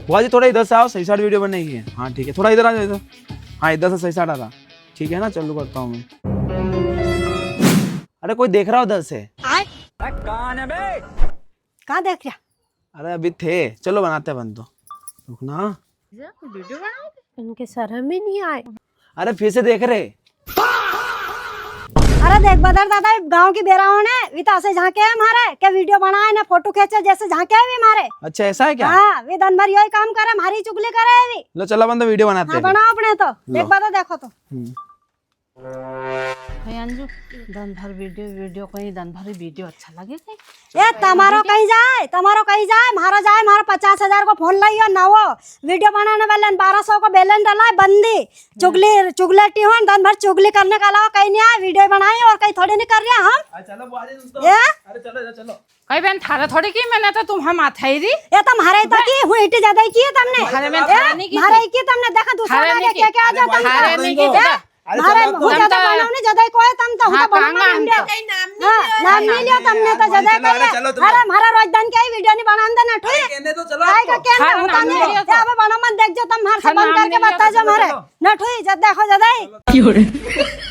बुआ जी थोड़ा इधर से आओ, सही साइड वीडियो बनेगी। हाँ ठीक है, थोड़ा इधर आ जाओ इधर। हाँ इधर से सही साइड आ रहा, ठीक है ना, चालू करता हूँ मैं। अरे कोई देख रहा हो उधर से? कौन है बे? कहाँ देख रहा? अरे अभी थे, चलो बनाते हैं बंद तो। रुकना। वीडियो बनाओगे? इनके शर्म ही नहीं आए। अरे फिर से देख रहे। अरे देख बदर दादा, गांव की बेराओं ने विता से झांके है हमारे के वीडियो बनाए ना फोटो खींचे जैसे झांके है भी हमारे। अच्छा ऐसा है क्या? हाँ वे दिन भर यही काम करे, हमारी चुगली करे है भी। लो चलो बंद वीडियो बनाते हाँ हैं। बनाओ अपने तो, लो। एक बार देखो तो। अंजू दिन भर वीडियो कहीं दिन भर वीडियो अच्छा लगे कहीं। ए तुम्हारो कहीं जाए, मारा जाए, मारा 50,000 को फोन लाइयो ना वो वीडियो बनाने वाले 1200 को बैलेंस डाला है बंदी। चुगलेटी हो दिन भर चुगली करने का अलावा कहीं नहीं आए, वीडियो बनाए और कहीं थोड़ी नहीं कर रहे हम। चलो बुआ जी तुम तो। ये अरे चलो चलो। कई बहन थारा थोड़ी की, मैंने तो तुम हम माथा ही दी। ये तुम्हारे तो की हुई इतनी ज्यादा ही की है तुमने। थारे में ए, थारा नहीं की थी। मारे की तुमने देखा दूसरा थारे लगे नहीं क्या की। क्या आ जाता थारे नहीं की है। अरे मारे चलो बहुत तुम ज्यादा तो- बनाओ नहीं ज्यादा ही कोई तुम तो हाँ, बनाना कांगा नहीं हम दे। नाम नहीं लिया तुमने तो ज्यादा चलो, अरे कही चलो है। तुम। अरे हमारा रोजदान क्या वीडियो नहीं बनाने देना ठोए। कहने तो चलो काय का आपको। क्या हाँ, ना होता नाम नहीं नहीं लिया तो। ये अब बना मत देख जो तुम हमारे से हाँ, बंद नाम करके नहीं लिया बता तो जो हमारे चलो। ना ठोई जब देखो ज्यादा ही।